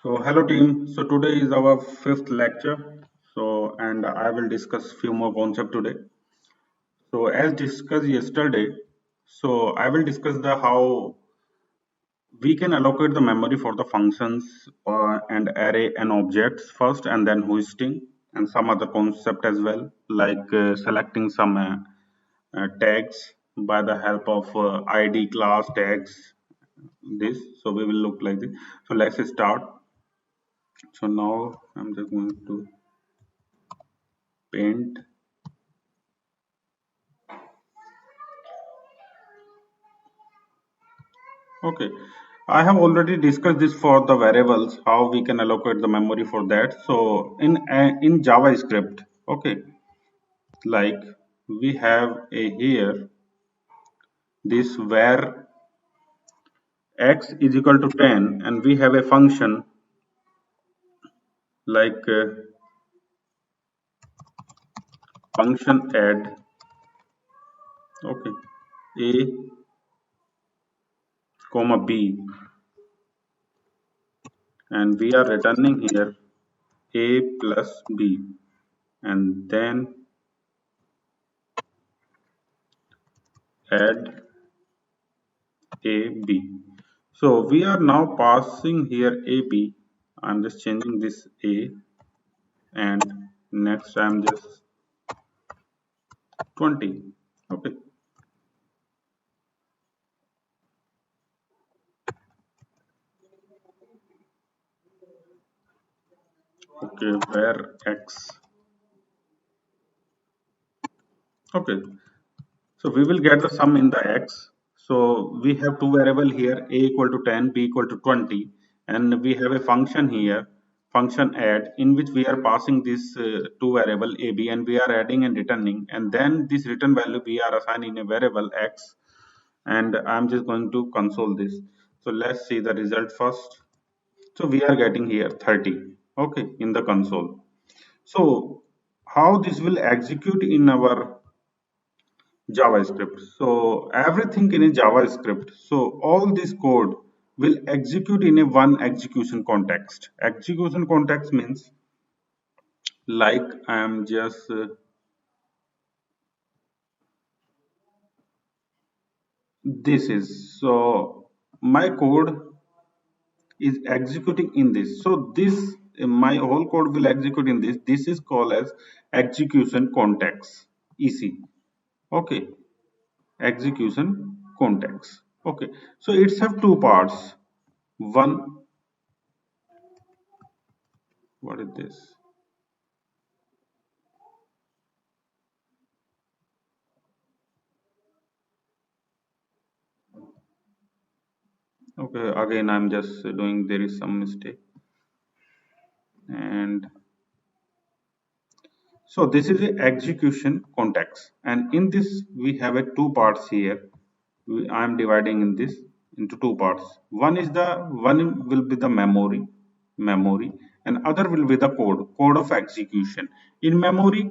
So hello team. So today is our fifth lecture. And I will discuss few more concepts today. So as discussed yesterday, so I will discuss the how we can allocate the memory for the functions and array and objects first, and then hoisting and some other concept as well, like selecting some tags by the help of ID class tags. This so we will look like this. So let's start. So now I'm just going to paint. Okay, I have already discussed this for the variables, how we can allocate the memory for that. So in JavaScript, okay, like we have a here this where x is equal to 10, and we have a function like function add, okay, a comma b, and we are returning here a plus b, and then add a b. So we are now passing here ab. I'm just changing this a, and next I'm just 20. Okay, okay, where x. Okay, so we will get the sum in the x. So we have two variable here, a equal to 10, b equal to 20, and we have a function here, function add, in which we are passing this two variable a, b, and we are adding and returning, and then this return value we are assigning a variable x, and I'm just going to console this. So let's see the result first. So we are getting here 30, okay, in the console. So how this will execute in our JavaScript. So everything in a JavaScript. So all this code will execute in a one execution context. Execution context means like I am just this is so my code is executing in this. So this my whole code will execute in this. This is called as execution context. EC. Okay, execution context. Okay, so it's have two parts. One, what is this? Okay, again I'm just doing, there is some mistake. And so this is a execution context, and in this we have a two parts here. I am dividing in this into two parts. One will be the memory, and other will be the code of execution. In memory,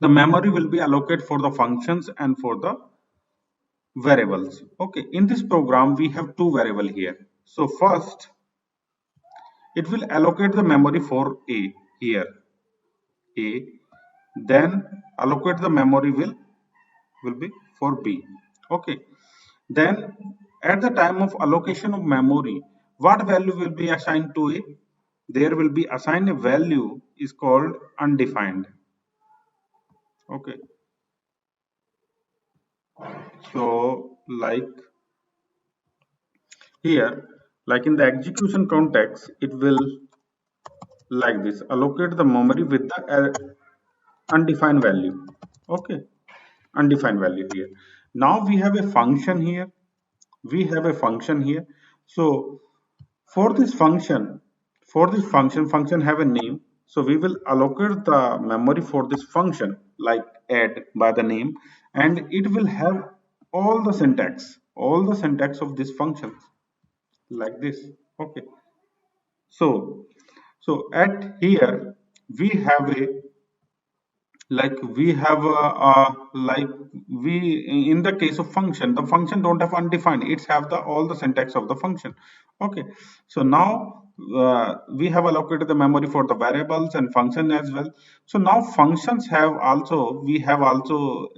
the memory will be allocated for the functions and for the variables. Okay, in this program we have two variable here. So first it will allocate the memory for a here a, then allocate the memory will be for b. Okay, then at the time of allocation of memory, what value will be assigned to a? There will be assigned a value is called undefined. Okay, so like here, like in the execution context, it will like this allocate the memory with the undefined value. Okay, undefined value here. Now we have a function here, so for this function, function have a name, so we will allocate the memory for this function like add by the name, and it will have all the syntax of this function like this. Okay, so at here we have a like we have like we in the case of function, the function don't have undefined, it's have the all the syntax of the function. Okay, so now we have allocated the memory for the variables and function as well. So now functions have also, we have also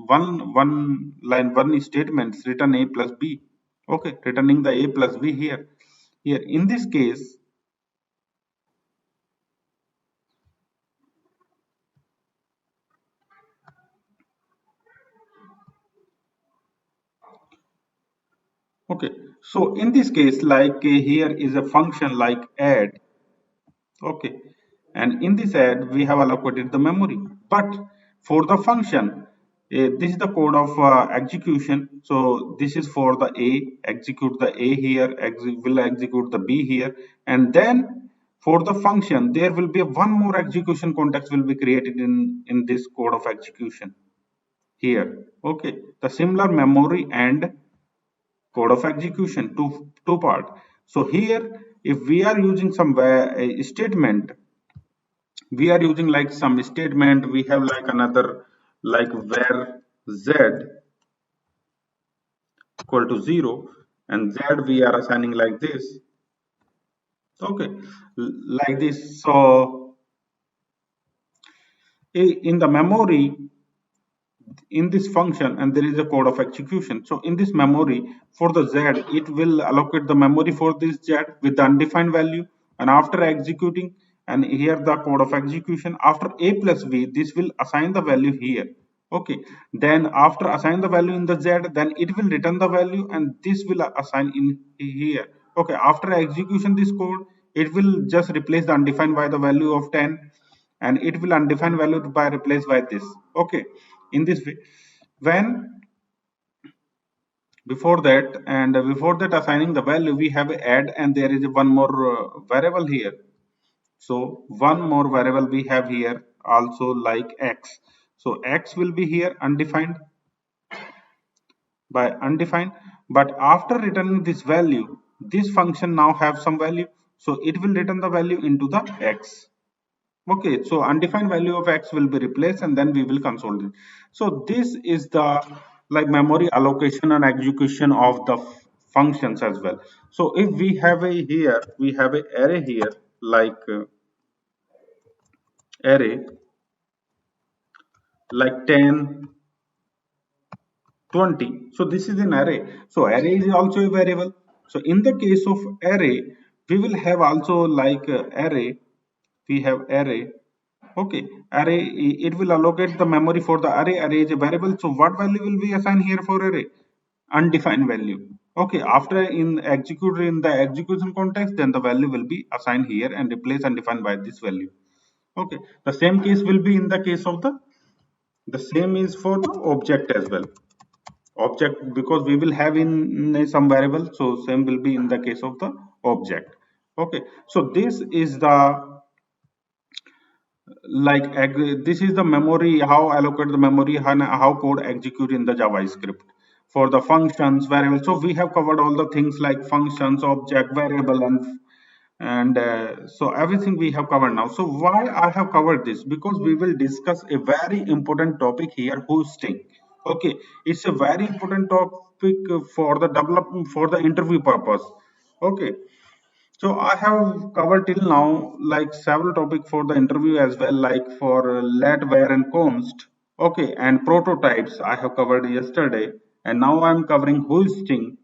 one line, one statements return a plus b. Okay, returning the a plus b here. Here in this case, okay, so in this case, like here is a function like add. Okay, and in this add we have allocated the memory. But for the function, this is the code of execution. So this is for the A, execute the A here, will execute the B here, and then for the function there will be one more execution context will be created in this code of execution here. Okay, the similar memory and code of execution, two part. So here if we are using some statement, we are using like some statement, we have like another like where z equal to 0 and z we are assigning like this. Okay, like this. So in the memory, in this function, and there is a code of execution. So in this memory for the z, it will allocate the memory for this z with the undefined value, and after executing, and here the code of execution, after a plus b, this will assign the value here. Okay, then after assign the value in the z, then it will return the value and this will assign in here. Okay, after execution this code, it will just replace the undefined by the value of 10, and it will undefined value by replaced by this. Okay, in this way, when before that, and before that assigning the value, we have add, and there is one more variable here. So one more variable we have here also like x. So x will be here undefined by undefined, but after returning this value, this function now have some value, so it will return the value into the x. Okay, so undefined value of x will be replaced and then we will console it. So this is the like memory allocation and execution of the functions as well. So if we have a here, we have a array here like array like 10, 20. So this is an array. So array is also a variable. So in the case of array, we will have also like array, we have array. Okay, array, it will allocate the memory for the array. Array is a variable. So what value will be assigned here for array? Undefined value. Okay, after in execute in the execution context, then the value will be assigned here and replace undefined by this value. Okay, the same case will be in the case of the same is for the object as well. Object, because we will have in some variable, so same will be in the case of the object. Okay, so this is the like this is the memory, how allocate the memory and how code execute in the javascript for the functions variable. So we have covered all the things like functions, object, variable, and so everything we have covered now. So why I have covered this? Because we will discuss a very important topic here, hosting. Okay, it's a very important topic for the development, for the interview purpose. Okay, so I have covered till now like several topics for the interview as well, like for let, where, and const. Okay, and prototypes I have covered yesterday, and now I'm covering hosting.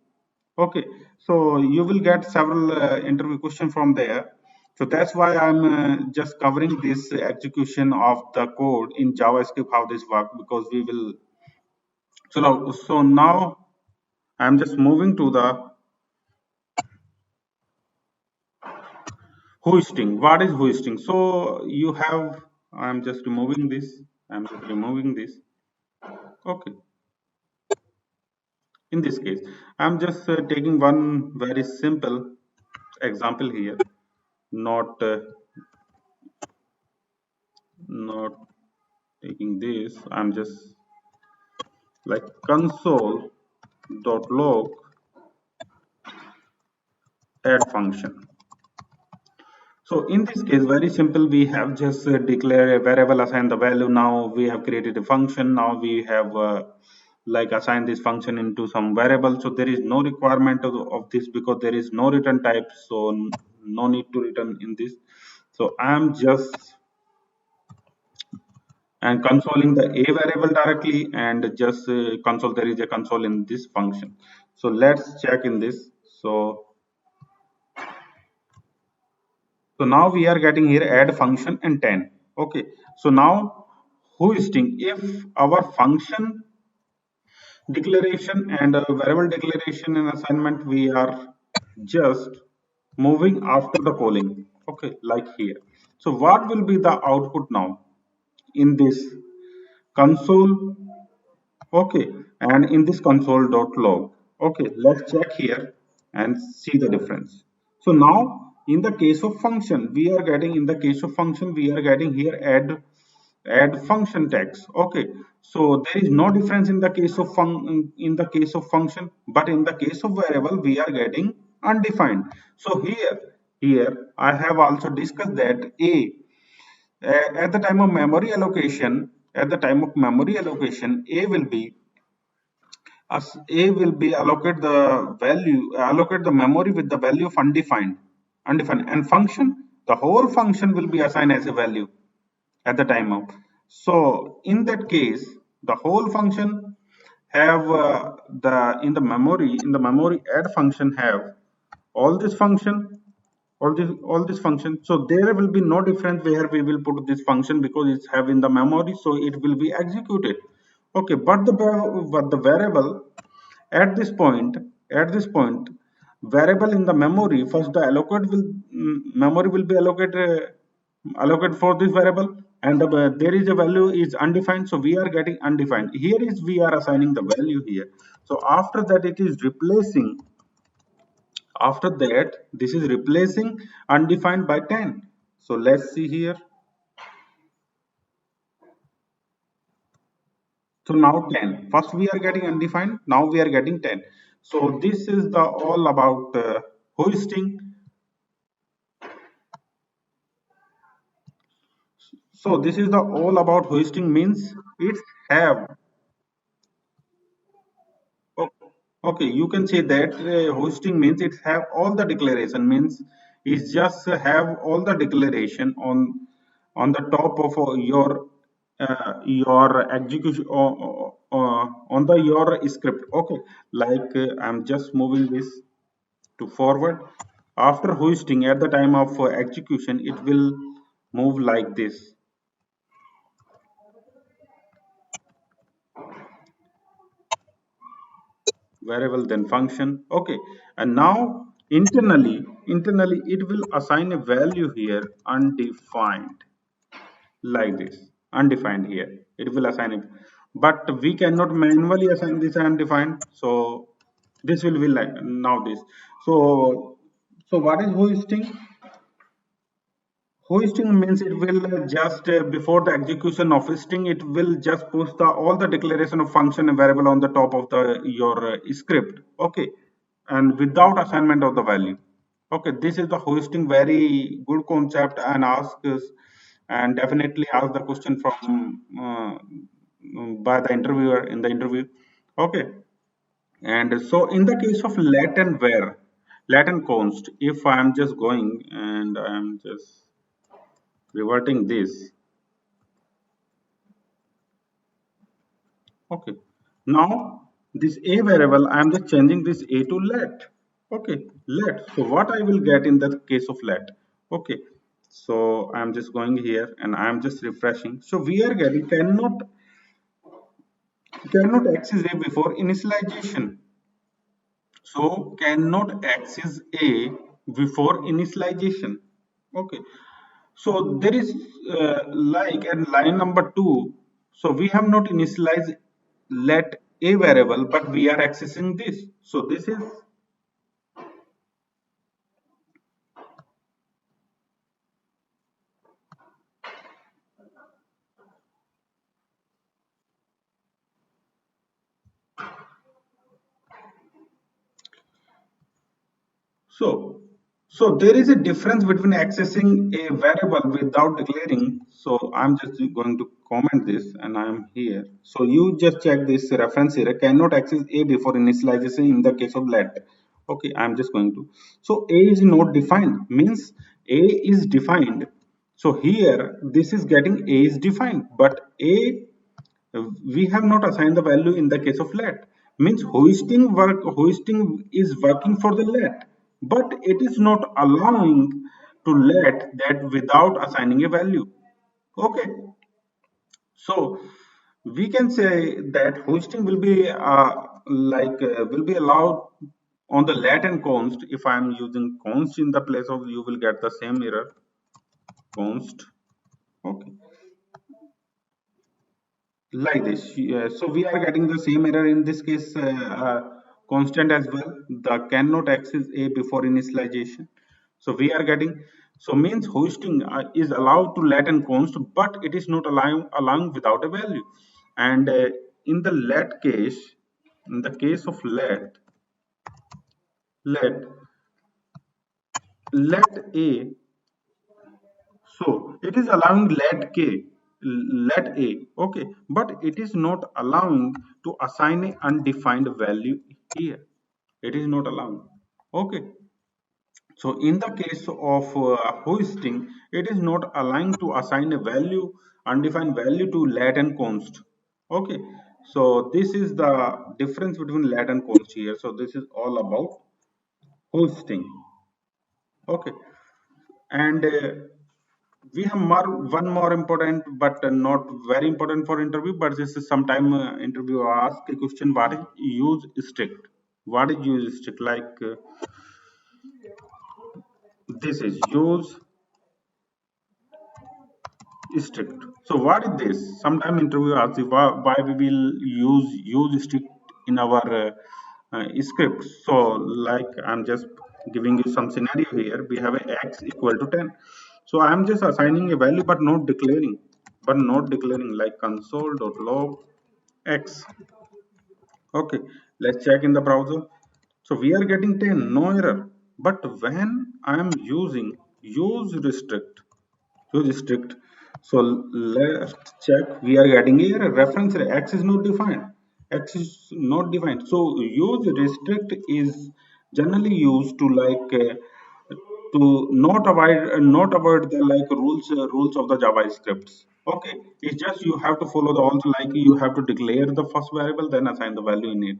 Okay, so you will get several interview questions from there. So that's why I'm just covering this execution of the code in JavaScript, how this work, because we will. So now I'm just moving to the hosting. What is hosting? So you have, I'm just removing this. I'm just removing this. Okay. In this case, I'm just taking one very simple example here. Not not taking this. I'm just like console.log add function. So in this case, very simple. We have just declare a variable, assign the value. Now we have created a function. Now we have like assign this function into some variable. So there is no requirement of this because there is no return type. So no need to return in this. So I am just and consoling the a variable directly and just console. There is a console in this function. So let's check in this. So So now we are getting here add function and 10. Okay. So now hoisting, if our function declaration and variable declaration and assignment, we are just moving after the calling. Okay, like here. So what will be the output now in this console? Okay, and in this console.log. Okay, let's check here and see the difference. So now in the case of function, we are getting in the case of function, we are getting here add function tags. Okay, so there is no difference in the case of function, but in the case of variable, we are getting undefined. So here I have also discussed that at the time of memory allocation, a will be as a will be allocate the memory with the value of undefined, and function, the whole function will be assigned as a value at the time of. So in that case, the whole function have the in the memory add function have all this function, all this function. So there will be no difference where we will put this function because it's have in the memory, so it will be executed. Okay, but the variable at this point variable in the memory, first the allocate will memory will be allocated for this variable, and there is a value is undefined, so we are getting undefined. Here is we are assigning the value here. So after that it is replacing, after that this is replacing undefined by 10. So let's see here. So now 10. First we are getting undefined. Now we are getting 10. So this is the all about hoisting. So this is the all about hoisting means it's have. o- Okay, you can say that hosting means it have all the declaration means it's just have all the declaration on the top of your execution on the your script. Okay, like I'm just moving this to forward. After hoisting at the time of execution, it will move like this: variable then function. Okay, and now internally it will assign a value here undefined, like this, undefined. Here it will assign it, but we cannot manually assign this undefined. So this will be like now this. So so what is hoisting? Hoisting means it will just before the execution of hoisting, it will just push the all the declaration of function and variable on the top of the your script. Okay, and without assignment of the value. Okay, this is the hoisting, very good concept, and ask us and definitely ask the question from by the interviewer in the interview. Okay, and so in the case of let and where, let and const, if I am just going and I am just reverting this. Okay, now this a variable I am just changing this a to let. Okay, let. So what I will get in the case of let? Okay, so I'm just going here and I'm just refreshing. So we are getting cannot access a before initialization. So cannot access a before initialization. Okay, so there is like at line number 2, so we have not initialized let a variable, but we are accessing this. So this is, so So there is a difference between accessing a variable without declaring. So I'm just going to comment this and I'm here. So you just check this reference here. Cannot access A before initialization in the case of let. Okay, I'm just going to. So A is not defined means A is defined. So here this is getting A is defined, but A we have not assigned the value in the case of let means hoisting is working for the let, but it is not allowing to let that without assigning a value. Okay, so we can say that hoisting will be will be allowed on the let and const. If I am using const in the place of, you will get the same error, const. Okay, like this. So we are getting the same error in this case, constant as well. The cannot access A before initialization. So we are getting, so means hosting is allowed to let and const, but it is not allowing without a value. And in the let case, in the case of let A, so it is allowing let A, okay, but it is not allowing to assign a undefined value here. It is not allowing. Okay, so in the case of hoisting, it is not allowing to assign a value, undefined value to let and const. Okay, so this is the difference between let and const here. So this is all about hosting. Okay, and we have one more important but not very important for interview, but this is sometime interview ask a question, what is use strict, what is use strict, this is use strict. So what is this? Sometime interview asks you why we will use strict in our script. So like I'm just giving you some scenario here. We have a x equal to 10. So I'm just assigning a value but not declaring like console.log x. Okay, let's check in the browser. So we are getting 10, no error. But when I am using use strict, so let's check. We are getting a reference x is not defined. X is not defined. So use restrict is generally used to to not avoid the rules of the JavaScripts. Okay, it's just you have to follow the all the, like you have to declare the first variable, then assign the value in it.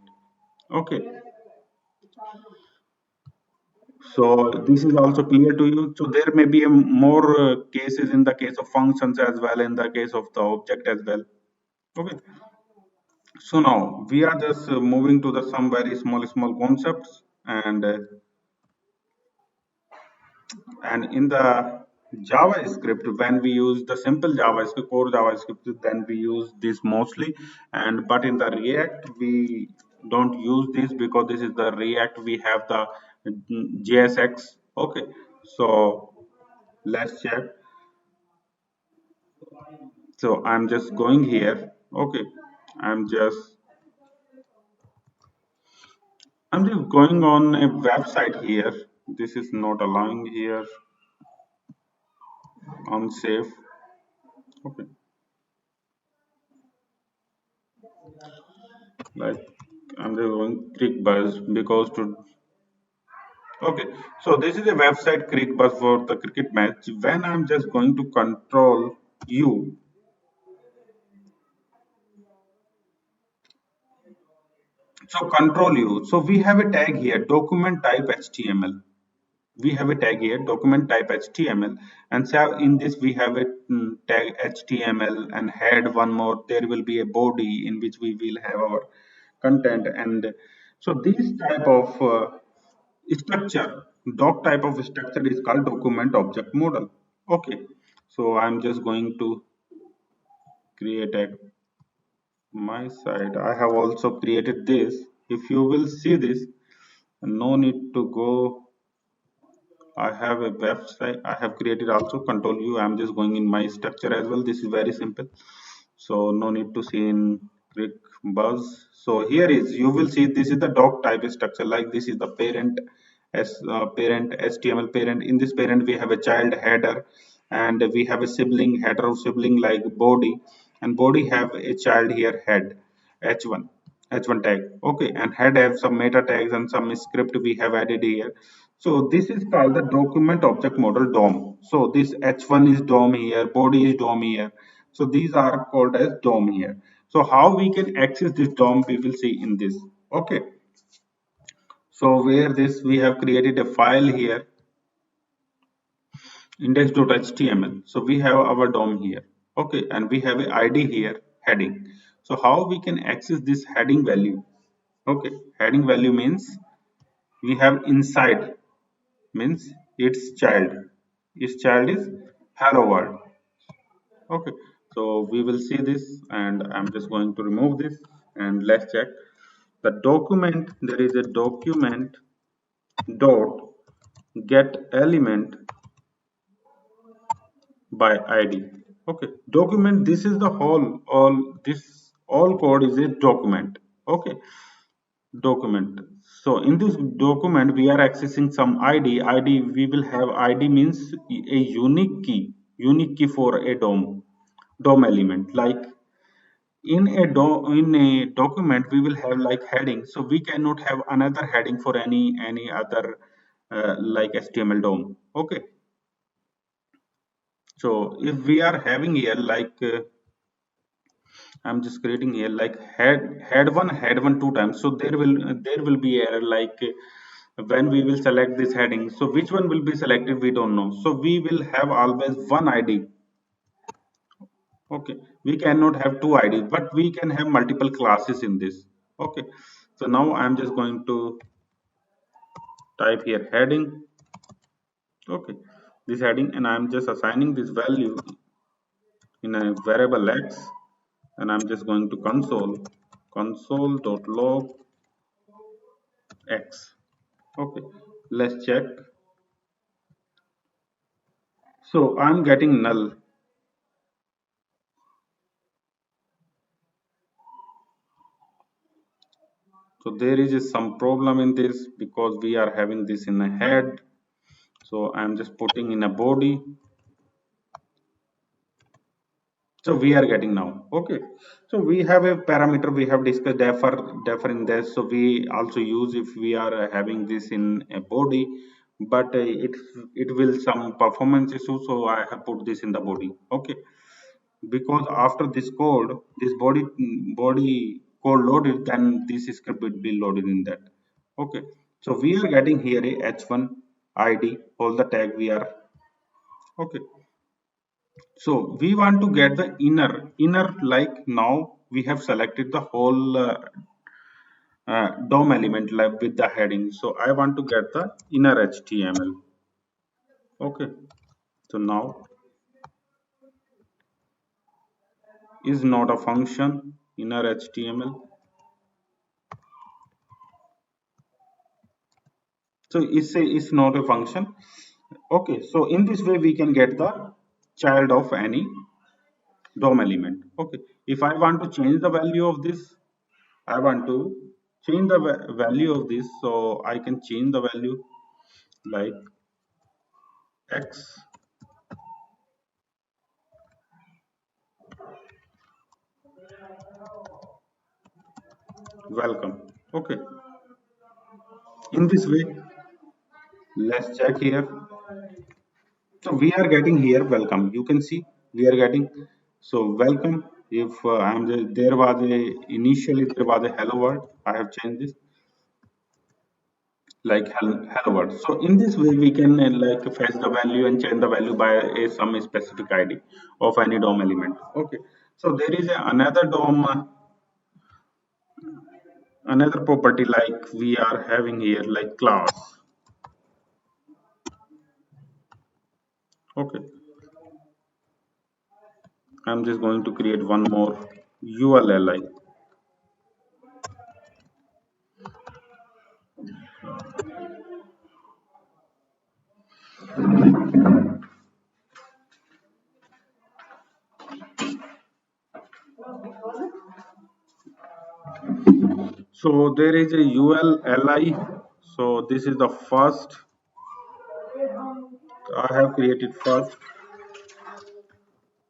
Okay, so this is also clear to you. So there may be a more cases in the case of functions as well, in the case of the object as well. Okay, so now we are just moving to the some very small concepts, and in the JavaScript, when we use the simple JavaScript, core JavaScript, then we use this mostly. And but in the React we don't use this because this is the React, we have the JSX. Okay, so let's check. So I'm just going here. Okay, i'm just I'm just going on a website here. This is not allowing here, unsafe. Okay, like I'm just going click buzz because to, okay, so this is a website cricket bus for the cricket match. When I'm just going to control U, so control U. So we have a tag here, document type HTML. We have a tag here, document type HTML, and so in this we have a tag HTML and head one more. There will be a body in which we will have our content, and so this type of structure, doc type of structure is called document object model. Okay, so I'm just going to create a my site. I have also created this. If you will see this, no need to go. I have a website. I have created also control U. I'm just going in my structure as well. This is very simple. So no need to see in click buzz. So here is, you will see this is the doc type structure, like this is the parent as parent, HTML parent. In this parent we have a child header, and we have a sibling header of sibling like body, and body have a child here head, h1 h1 tag. Okay, and head have some meta tags and some script we have added here. So this is called the document object model DOM. So this h1 is DOM here, body is DOM here. So these are called as DOM here. So how we can access this DOM we will see in this. Okay, so where this we have created a file here, index.html. So we have our DOM here. Okay, and we have a ID here, heading. So how we can access this heading value? Okay, heading value means we have inside, means its child is hello world. Okay, so we will see this, and I'm just going to remove this, and let's check the document. There is a document dot get element by id. Okay, document, this is the whole, all this all code is a document. Okay, document. So in this document we are accessing some id. We will have id means a unique key for a DOM element. Like in a document we will have like heading, so we cannot have another heading for any other like HTML DOM. Okay, so if we are having here like I'm just creating here like head one two times, so there will be error like when we will select this heading, so which one will be selected we don't know, so we will have always one id. Okay, we cannot have two IDs, but we can have multiple classes in this. Okay, so now I'm just going to type here heading. Okay, this heading, and I'm just assigning this value in a variable x, and I'm just going to console.log x. Okay, let's check. So I'm getting null. So there is some problem in this because we are having this in a head. So I'm just putting in a body. So we are getting now. Okay, so we have a parameter we have discussed defer in this, so we also use if we are having this in a body, but it will some performance issue, so I have put this in the body. Okay, because after this body code loaded, then this script will be loaded in that. Okay, so we are getting here a h1 id, all the tag we are. Okay, so we want to get the inner, like now we have selected the whole DOM element like with the heading. So I want to get the inner HTML. Okay, so now is not a function, inner HTML. So it's not a function. Okay, so in this way we can get the child of any DOM element. Okay, if I want to change the value of this, I want to change the value of this, so I can change the value like x welcome. Okay, in this way, let's check here. So we are getting here welcome, you can see we are getting, so welcome. If there was a initially there was a hello world, I have changed this like hello world. So in this way we can like fetch the value and change the value by some specific id of any DOM element. Okay, so there is another DOM, another property like we are having here like class. Okay, I'm just going to create one more ULLI. So there is a ULLI. So this is the first I have created first,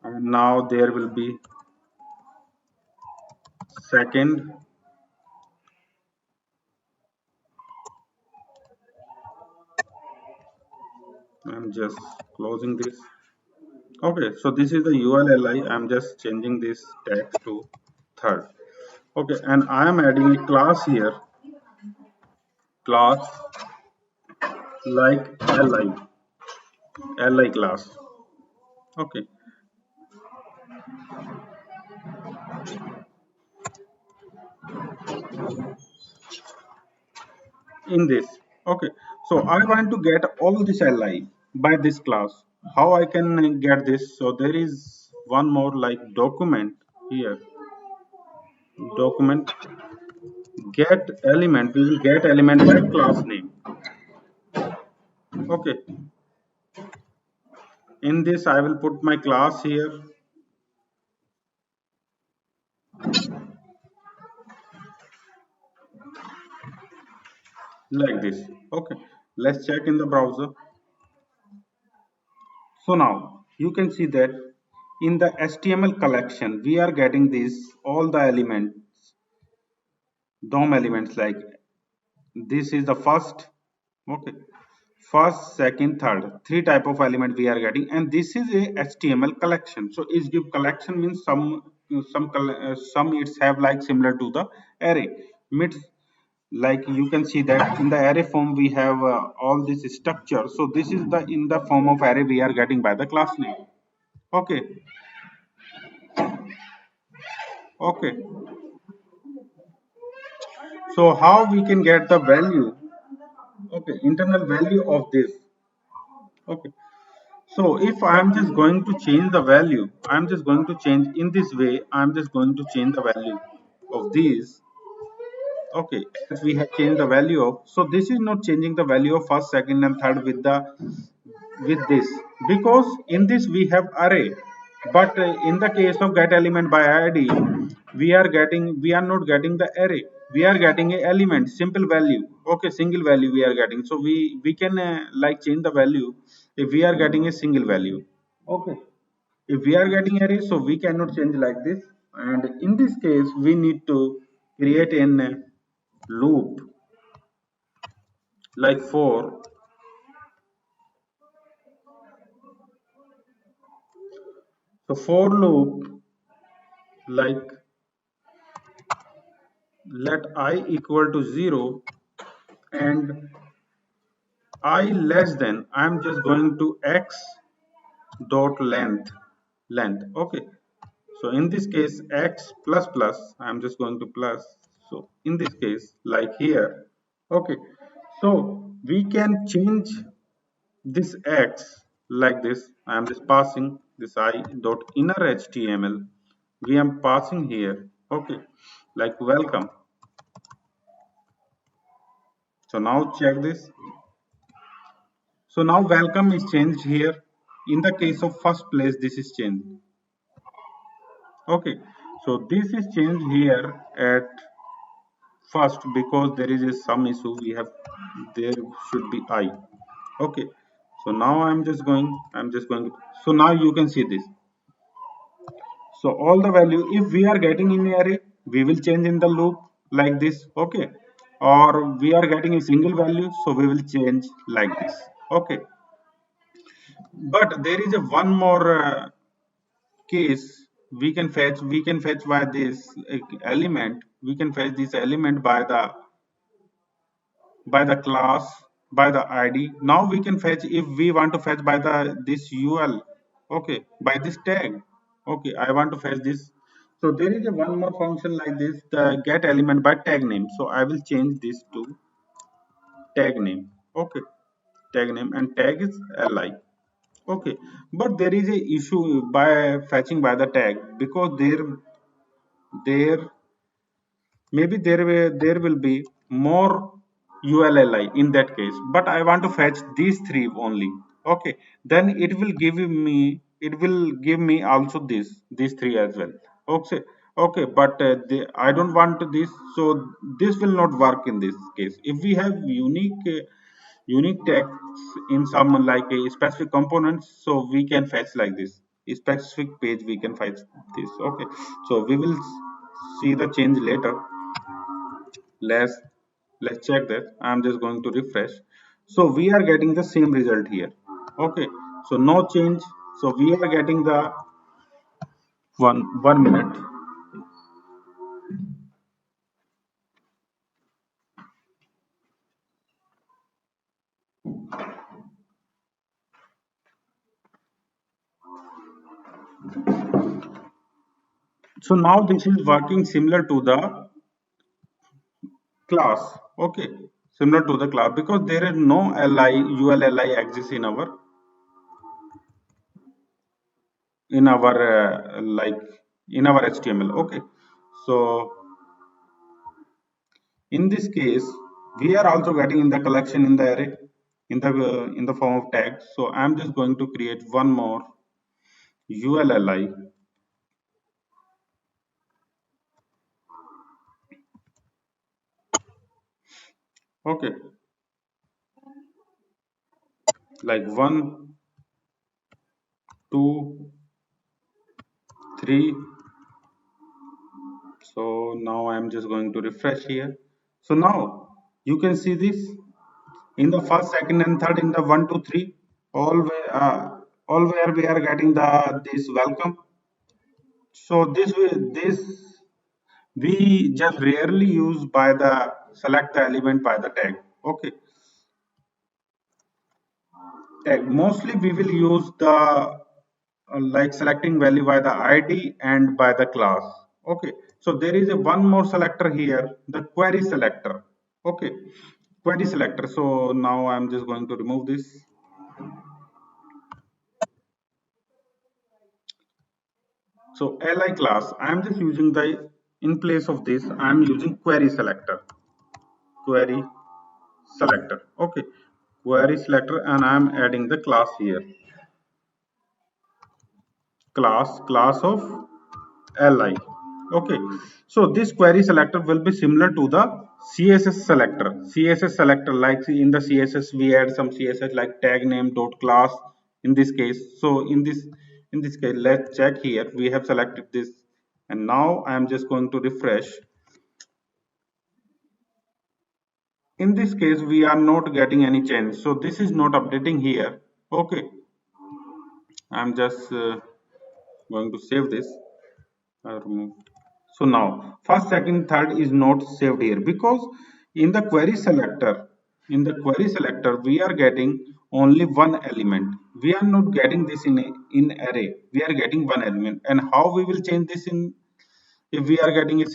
and now there will be second. I'm just closing this. Okay, so this is the ULLI. I'm just changing this text to third. Okay, and I am adding a class here, class like li class. Okay, in this. Okay, so I want to get all this li by this class. How I can get this? So there is one more like document here. Document get element. We will get element by class name. Okay, in this I will put my class here like this. Okay, let's check in the browser. So now you can see that in the HTML collection we are getting this all the elements, DOM elements, like this is the first. Okay, first, second, third, three type of element we are getting, and this is a HTML collection. So is give collection means some it's have like similar to the array. Means like you can see that in the array form we have all this structure. So this is the in the form of array we are getting by the class name. Okay, okay. So how we can get the value? Okay, internal value of this. Okay. So if I'm just going to change the value, I'm just going to change in this way. I'm just going to change the value of these. Okay, as we have changed the value of. So this is not changing the value of first, second, and third with this, because in this we have array, but in the case of get element by id we are not getting the array, we are getting a element simple value. Okay, single value we are getting, so we can like change the value if we are getting a single value. Okay, if we are getting array, so we cannot change like this, and in this case we need to create an loop like for loop like let I equal to 0 and I less than, I'm just going to x dot length. Okay, so in this case x plus plus, I'm just going to plus. So in this case like here. Okay, so we can change this x like this. I am just passing this I dot inner html, we am passing here. Okay, like welcome. So now check this. So now welcome is changed here. In the case of first place, this is changed. Okay. So this is changed here at first because there is some issue. We have there should be I. Okay. So now I'm just going. So now you can see this. So all the value, if we are getting in array, we will change in the loop like this. Okay. Or we are getting a single value, so we will change like this. Okay. But there is a one more case we can fetch by this element, we can fetch this element by the class, by the id. Now we can fetch if we want to fetch by the this ul. Okay, by this tag. Okay, I want to fetch this. So there is a one more function like this, the get element by tag name. So I will change this to tag name. Okay, tag name, and tag is li. Okay, but there is a issue by fetching by the tag, because there maybe there will be more ULLI in that case, but I want to fetch these three only. Okay, then it will give me also these three as well. Okay, Okay, but I don't want this, so this will not work in this case. If we have unique text in some like a specific components, so we can fetch like this a specific page, we can fetch this. Okay, so we will see the change later. Let's let's check that. I'm just going to refresh. So we are getting the same result here. Okay, so no change. So we are getting the 1 minute. So now this is working similar to the class. Okay, similar to the class, because there is no li ulli exists in our like in our HTML. Okay, so in this case we are also getting in the collection in the array in the form of tags. So I'm just going to create one more ulli. Okay, like 1 2 3. So now I'm just going to refresh here. So now you can see this in the first, second, and third, in the 1 2 3, all where we are getting the this welcome. So this we just rarely use by the select the element by the tag. Okay, tag mostly we will use the like selecting value by the id and by the class. Okay, so there is a one more selector here, the query selector. Okay, query selector. So now I'm just going to remove this. So li class, I'm just using the, in place of this I'm using query selector. Query selector. Okay, query selector, and I'm adding the class here. Class of li. Okay, so this query selector will be similar to the css selector. Css selector, like in the css we add some css like tag name dot class in this case. So in this case, let's check here, we have selected this, and now I am just going to refresh. In this case we are not getting any change, so this is not updating here. Okay, I'm just going to save this. Remove. So now first, second, third is not saved here, because in the query selector, we are getting only one element. We are not getting this in array. We are getting one element. And how we will change this in, if we are getting a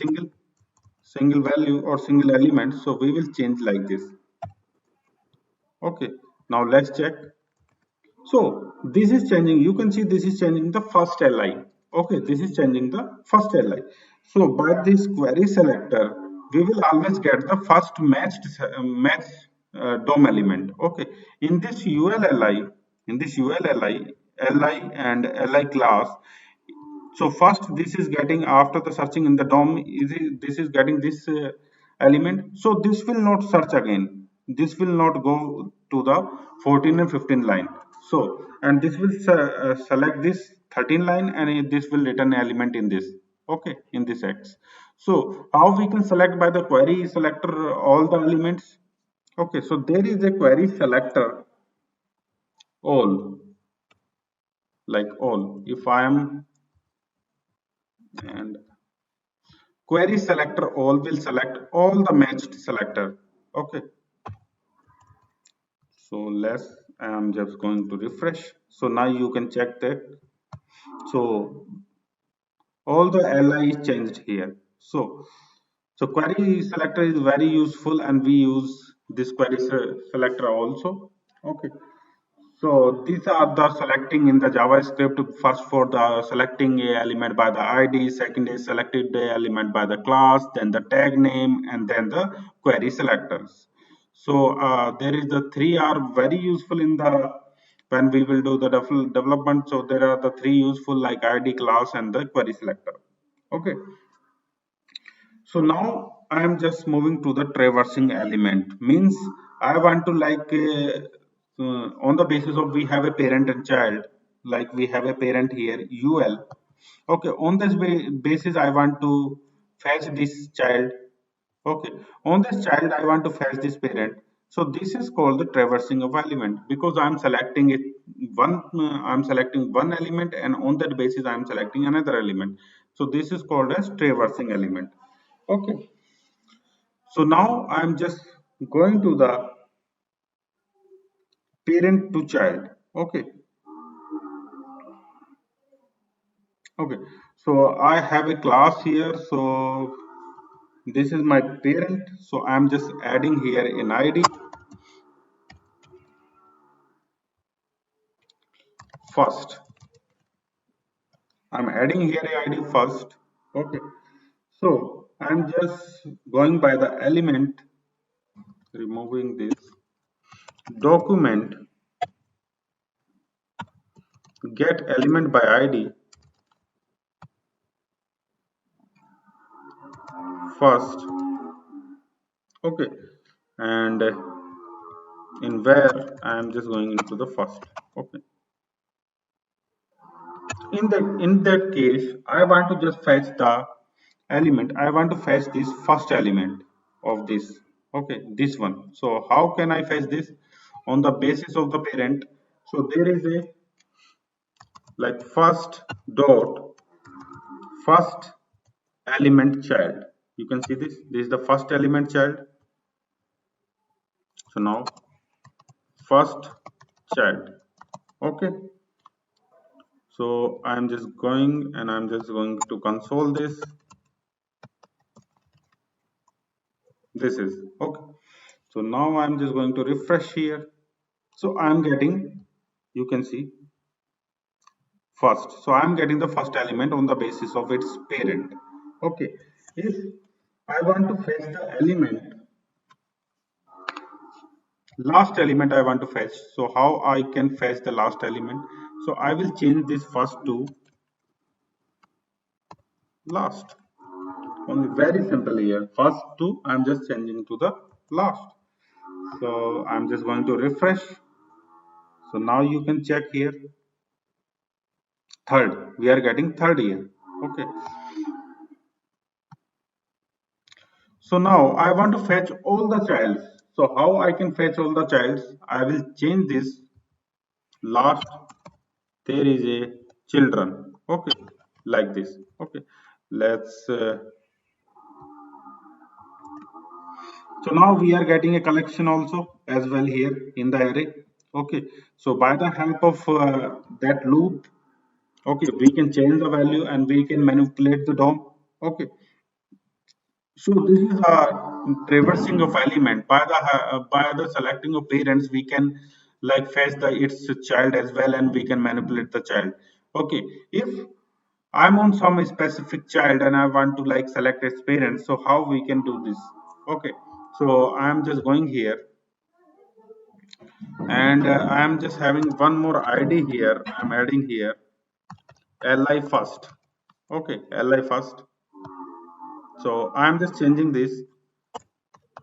single value or single element? So we will change like this. Okay. Now let's check. So this is changing. You can see this is changing the first li. Okay, this is changing the first li. So by this query selector, we will always get the first match DOM element. Okay, in this ulli, li and li class. So first, this is getting after the searching in the DOM. This is getting this element. So this will not search again. This will not go to the 14 and 15 line. So, and this will select this 13 line, and this will return element in this. Okay, in this X. So how we can select by the query selector all the elements? Okay, so there is a query selector all, like all. If I am, and query selector all will select all the matched selector. Okay, so let's, I'm just going to refresh. So now you can check that. So all the li is changed here. So query selector is very useful, and we use this query selector also. Okay, so these are the selecting in the JavaScript. First, for the selecting a element by the ID, second is selected the element by the class, then the tag name, and then the query selectors. So there is the three are very useful in the, when we will do the development. So there are the three useful like ID, class, and the query selector. Okay. So now I am just moving to the traversing element. Means I want to on the basis of we have a parent and child, like we have a parent here UL. Okay, on this basis I want to fetch this child. Okay, on this child I want to fetch this parent. So this is called the traversing of element because I'm selecting it I'm selecting one element and on that basis I'm selecting another element. So this is called as traversing element. Okay, so now I'm just going to the parent to child. Okay, okay. So I have a class here. So this is my parent. So I'm just adding here an ID first. I'm adding here a ID first. Okay. So I'm just going by the element, removing this document get element by ID first. Okay, and in where I'm just going into the first. Okay. In that case I want to just fetch the element. I want to fetch this first element of this. Okay, this one. So how can I fetch this? On the basis of the parent, so there is a like first dot first element child. You can see this is the first element child. So now first child. Okay, so I'm just going and I'm just going to console this. This is okay. So now I'm just going to refresh here. So I'm getting, you can see first. So I'm getting the first element on the basis of its parent. Okay. If I want to fetch the element, last element I want to fetch. So how I can fetch the last element? So I will change this first to last. Only very simple here. First to I'm just changing to the last. So I'm just going to refresh. So now you can check here. Third, we are getting third here. Okay. So now I want to fetch all the childs. So how I can fetch all the childs? I will change this last. There is a children. Okay, like this. Okay, let's. So now we are getting a collection also as well here in the array. Okay, so by the help of that loop, okay, we can change the value and we can manipulate the DOM. Okay, so this is a traversing of element by the selecting of parents. We can like fetch the its child as well, and we can manipulate the child. Okay, if I'm on some specific child and I want to like select its parents, so how we can do this? Okay, so I'm just going here and I'm just having one more ID here. I'm adding here li first. Okay, li first. So I'm just changing this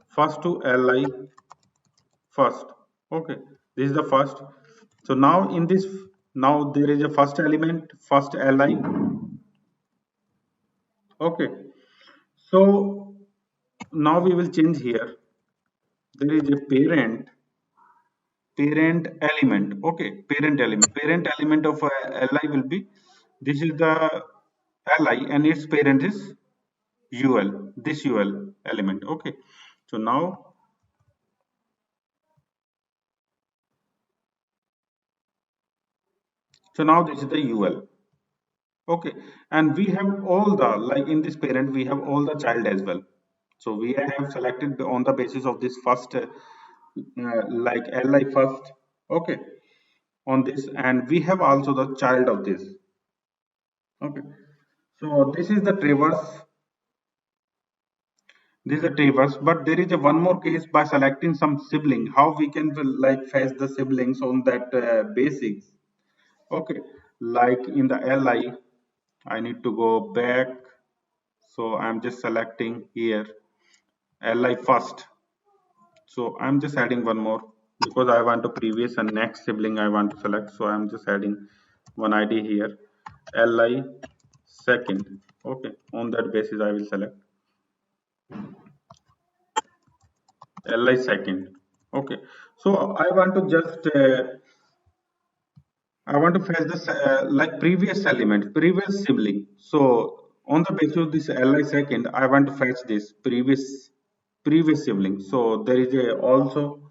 first to li first. Okay, this is the first. So now in this, now there is a first element first li. Okay, so now we will change here. There is a parent element. Okay, parent element of li will be, this is the li and its parent is ul, this ul element. Okay, so now this is the ul. Okay, and we have all the, like in this parent we have all the child as well. So we have selected on the basis of this first like li first. Okay, on this, and we have also the child of this. Okay, so this is the traverse. This is a traverse, but there is a one more case by selecting some sibling. How we can like fetch the siblings on that basics. Okay, like in the li, I need to go back. So I'm just selecting here li first. So I'm just adding one more because I want to previous and next sibling I want to select. So I'm just adding one id here, li second. Okay, on that basis I will select li second. Okay, so I want to just I want to fetch this like previous element, previous sibling. So on the basis of this li second, I want to fetch this previous sibling. So there is a also.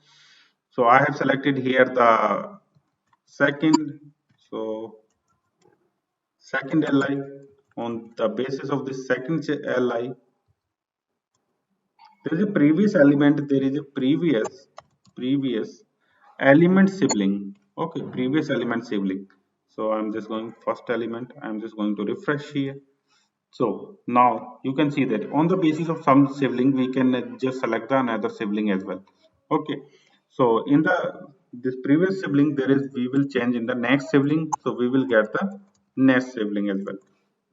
So I have selected here the second. So second li, on the basis of this second li, there is a previous element. There is a previous element sibling. Okay, previous element sibling. So I'm just going first element. I'm just going to refresh here. So now you can see that on the basis of some sibling we can just select the another sibling as well. Okay, so in the this previous sibling there is, we will change in the next sibling, so we will get the next sibling as well.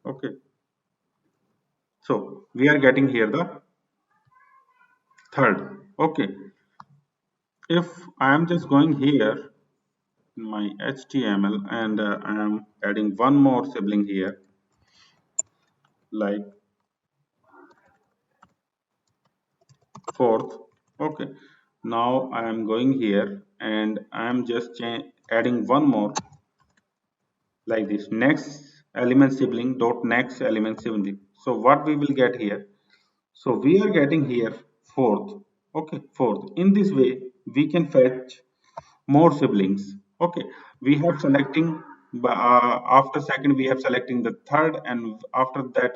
Okay, so we are getting here the third. Okay, if I am just going here in my HTML and I am adding one more sibling here, like fourth. Okay, now I am going here and I am just adding one more like this, next element sibling dot next element sibling. So what we will get here, so we are getting here fourth. Okay, fourth. In this way we can fetch more siblings. Okay, we have selecting after second we have selecting the third, and after that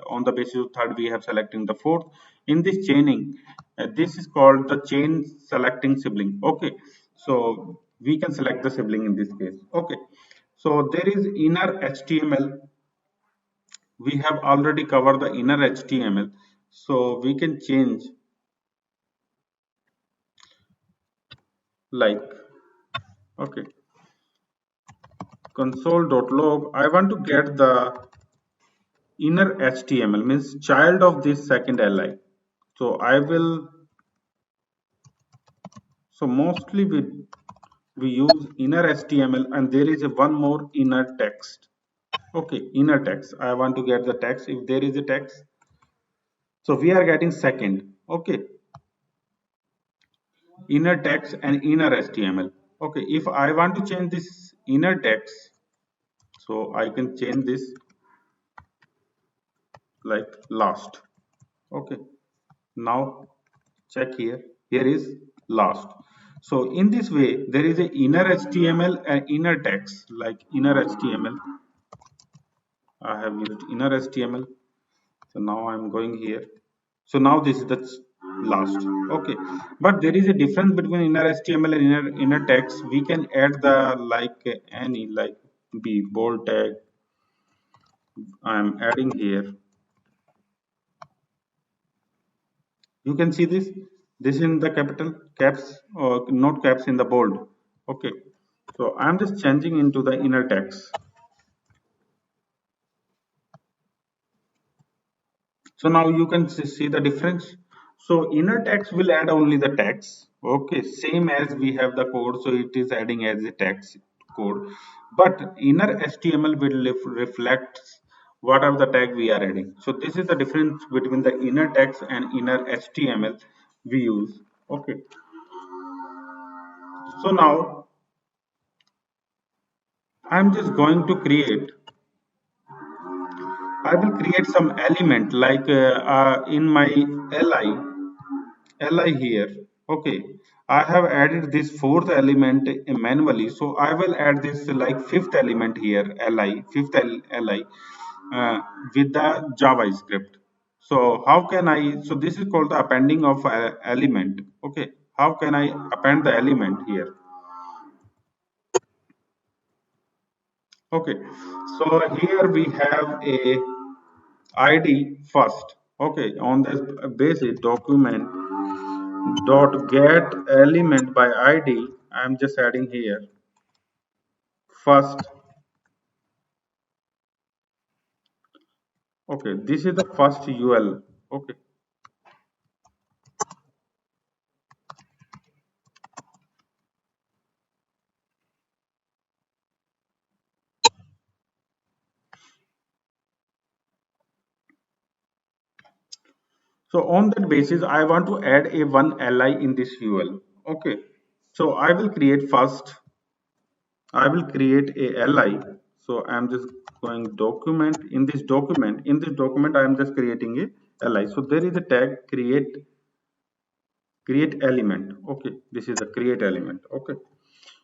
on the basis of third we have selecting the fourth. In this chaining, this is called the chain selecting sibling. Okay, so we can select the sibling in this case. Okay, so there is inner HTML. We have already covered the inner HTML, so we can change like, okay, console.log. I want to get the inner HTML, means child of this second li. So I will, so mostly we use inner HTML and there is a one more inner text. Okay, inner text. I want to get the text if there is a text. So we are getting second. Okay, inner text and inner HTML. Okay, if I want to change this inner text, so I can change this like last. Okay, now check here, here is last. So in this way there is a inner HTML and inner text, like inner HTML. I have used inner HTML. So now I'm going here. So now this is the last. Okay, but there is a difference between inner HTML and inner text. We can add the like any, like b bold tag. I'm adding here. You can see this in the capital caps or not caps in the bold. Okay, so I'm just changing into the inner text. So now you can see the difference. So inner text will add only the text. Okay, same as we have the code, so it is adding as a text code, but inner HTML will reflect what are the tag we are adding. So this is the difference between the inner text and inner HTML we use. Okay, so now I'm just going to create, I will create some element like in my li here. Okay, I have added this fourth element manually, so I will add this like fifth element here, fifth li with the JavaScript. So how can I, so this is called the appending of element. Okay, how can I append the element here? Okay, so here we have a id first. Okay, on this basis document dot get element by id, I'm just adding here first. Okay, this is the first UL. Okay, so on that basis I want to add a one li in this UL. Okay, so I will create a li. So I'm just going document. In this document I am just creating a li. So there is a tag create element. Okay, this is the create element. Okay,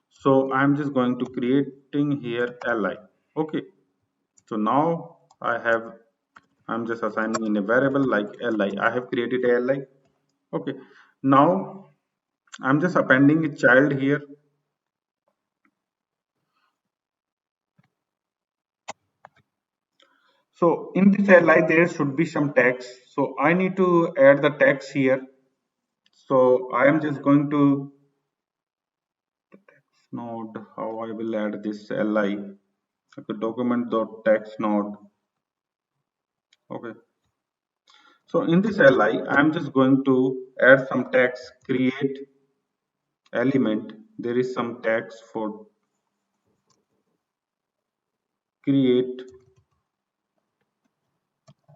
so I'm just going to creating here li. Okay, so now I'm just assigning in a variable like li. I have created a li. Okay, now I'm just appending a child here. So in this li there should be some text, so I need to add the text here. So I am just going to node how I will add this li. Okay, document dot text node. Okay, so in this li I'm just going to add some text create element. There is some text for create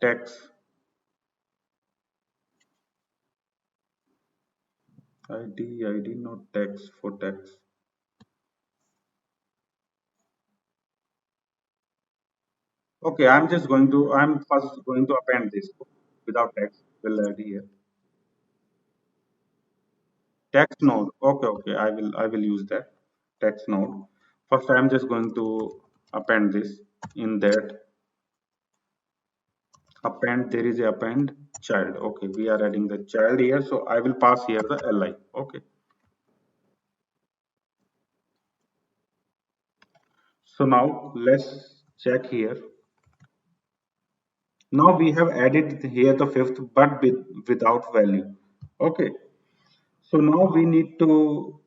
text id not text for text. Okay, I'm first going to append this without text will add here text node. Okay, okay, I will use that text node. First I'm just going to append this. In that append there is a append child. Okay, we are adding the child here, so I will pass here the li. Okay, so now let's check here. Now we have added here the fifth but without value. Okay, so now we need to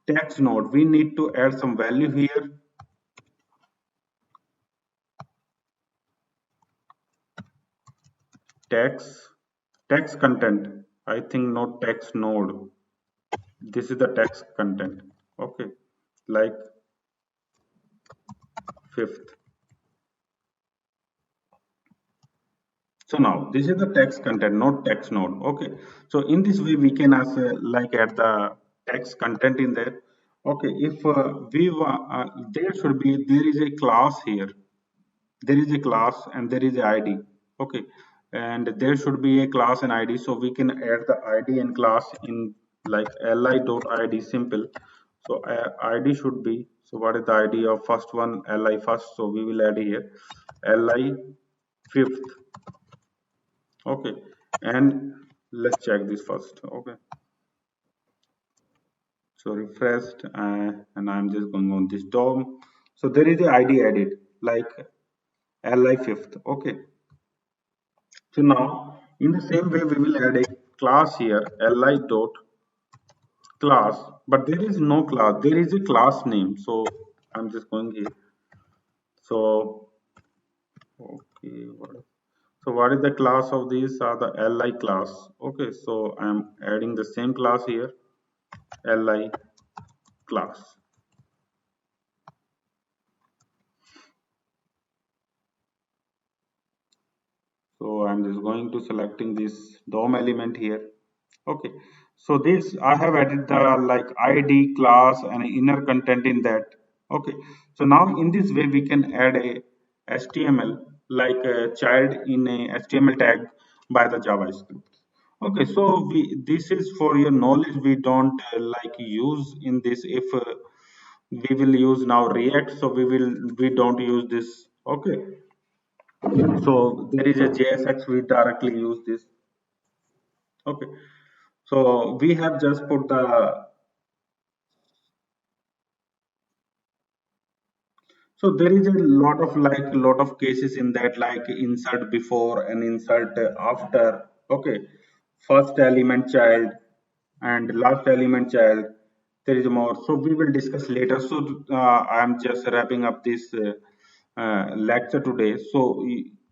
text node. We need to add some value here. Text content. I think not text node. This is the text content. Okay, like fifth. So now this is the text content, not text node. Okay, so in this way we can like add the text content in there. Okay, if there is a class here. There is a class and there is a id. Okay, and there should be a class and id, so we can add the id and class in like li.id simple. So id should be, so what is the id of first one? Li first, so we will add here li fifth. Okay, and let's check this first. Okay, so refreshed, and I'm just going on this dom. So there is a id added like li fifth. Okay, so now, in the same way, we will add a class here, li dot class, but there is no class. There is a class name. So I'm just going here. So okay, what is the class of these? Are the li class. Okay, so I'm adding the same class here, li class. So I'm just going to selecting this DOM element here. Okay, so this I have added the like ID class and inner content in that. Okay, so now in this way we can add a HTML like a child in a HTML tag by the JavaScript. Okay, so this is for your knowledge. We don't like use in this if we will use now React, so we don't use this. Okay, so there is a JSX, we directly use this. Okay, so we have just put the, so there is a lot of cases in that, like insert before and insert after. Okay, first element child and last element child. There is more, so we will discuss later. So I'm just wrapping up this lecture today. So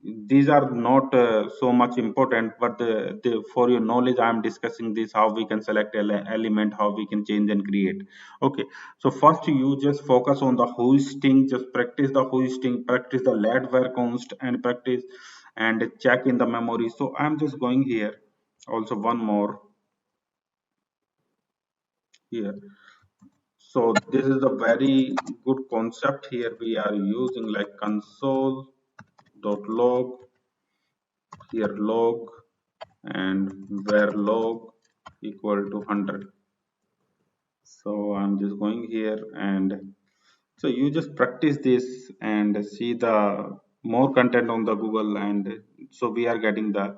these are not so much important, but for your knowledge I am discussing this, how we can select element, how we can change and create. Okay, so first you just focus on the hoisting, just practice the hoisting, practice the let where const, and practice and check in the memory. So I'm just going here, also one more here. So this is a very good concept here we are using, like console dot log, here log, and where log equal to 100. So I'm just going here, and so you just practice this and see the more content on the Google, and so we are getting the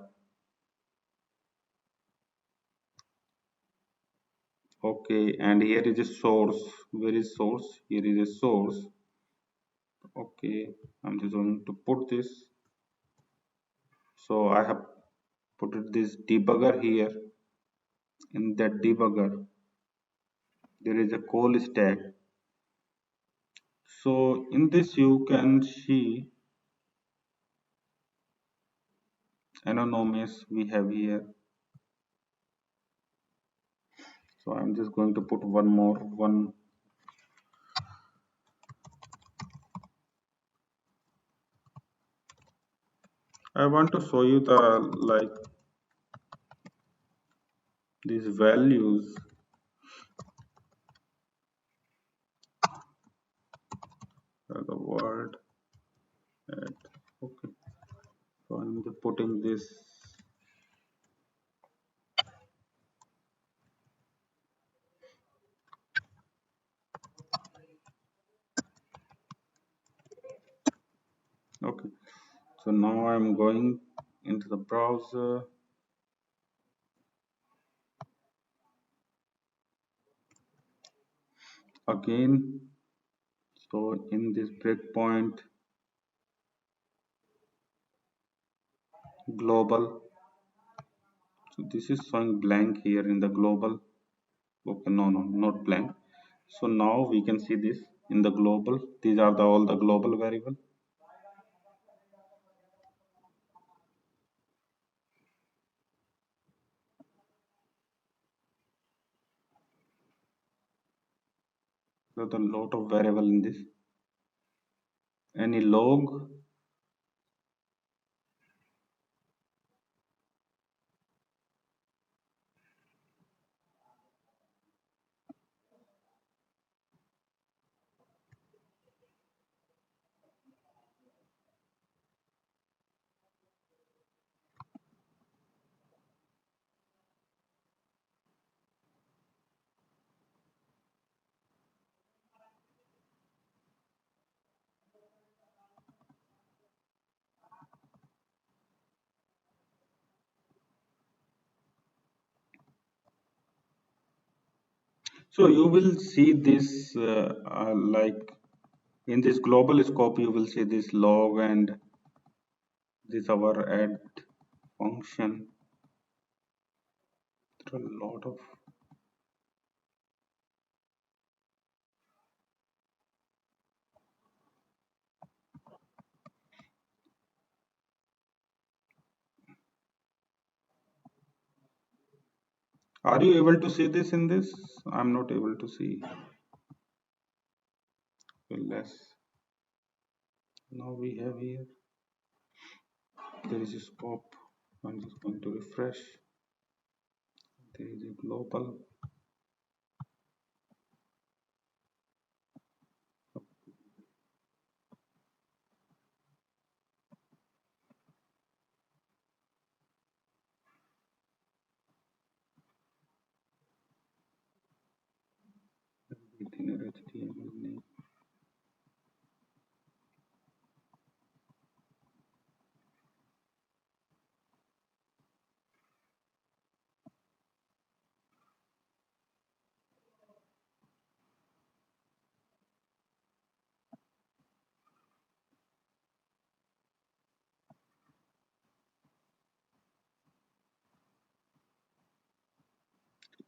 okay. And here is a source. Where is source? Here is a source. Okay, I'm just going to put this. So I have put it this debugger here. In that debugger there is a call stack. So in this you can see anonymous we have here. So I'm just going to put one more one. I want to show you the like these values the word at. Okay, so I'm just putting this. Okay, so now I'm going into the browser again. So in this breakpoint global, so this is showing blank here in the global. Okay, no, not blank. So now we can see this in the global. These are the all the global variable. There's a lot of variable in this. Any log. So you will see this like in this global scope, you will see this log and this our add function. There are a lot of. Are you able to see this in this? I'm not able to see. Less. Now we have here. There is a scope. I'm just going to refresh. There is a global. Inner HTML name.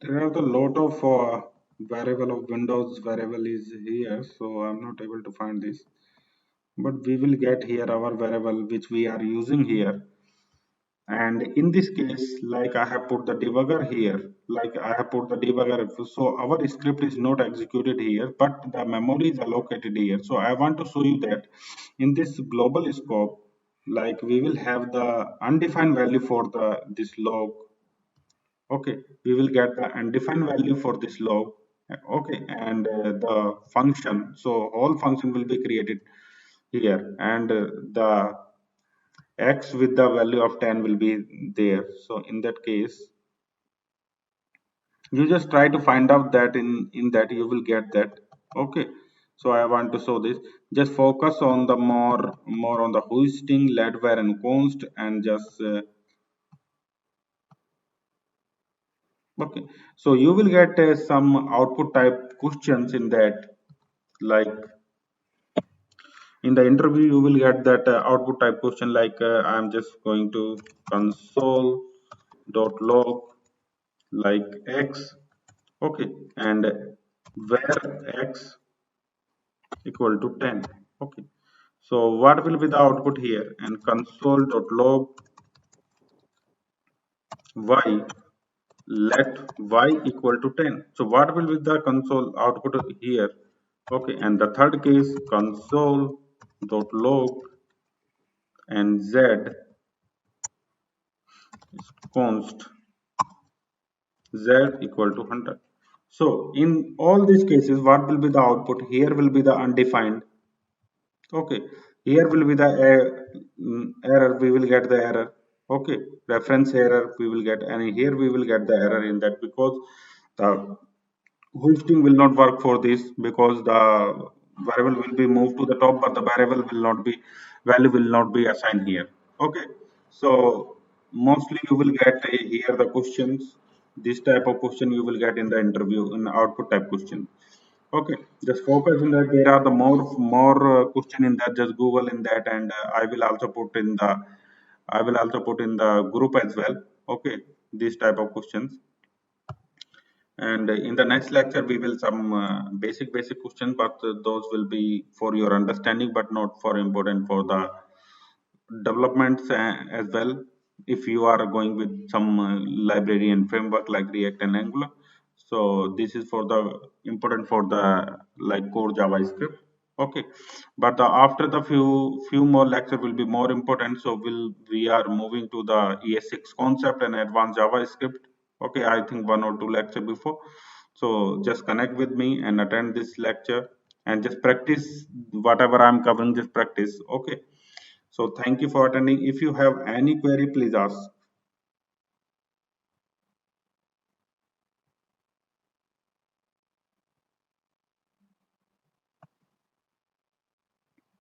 There are a lot of variable of Windows variable is here, so I'm not able to find this. but we will get here our variable which we are using here. And in this case, like I have put the debugger here, like I have put the debugger, so our script is not executed here, but the memory is allocated here. So I want to show you that in this global scope, like we will have the undefined value for the this log. Okay, we will get the undefined value for this log. Okay, and the function, so all function will be created here, and the x with the value of 10 will be there. So in that case, you just try to find out that in that you will get that. Okay, so I want to show this. Just focus on the more on the hoisting, let where and const, and just okay. So you will get some output type questions in that. Like in the interview you will get that output type question, like I'm just going to console dot log like x. Okay, and where x equal to 10. Okay, so what will be the output here? And console.log y, let y equal to 10. So what will be the console output here? Okay, and the third case, console.log and z is const z equal to 100. So in all these cases, what will be the output? Here will be the undefined. Okay, here will be the error. We will get the error. Okay, reference error we will get, and here we will get the error in that, because the hosting will not work for this, because the variable will be moved to the top, but the variable will not be value will not be assigned here. Okay, so mostly you will get here the questions. This type of question you will get in the interview in output type question. Okay, just focus in that. There are the more question in that. Just Google in that, and I will also put in the group as well. Okay, these type of questions. And in the next lecture, we will some basic questions, but those will be for your understanding, but not for important for the developments as well. If you are going with some library and framework like React and Angular, so this is for the important for the like core JavaScript. Okay, but after the few more lecture will be more important. So we are moving to the ES6 concept and advanced JavaScript. Okay, I think one or two lecture before. So just connect with me and attend this lecture, and just practice whatever I'm covering. Just practice. Okay, so thank you for attending. If you have any query, please ask.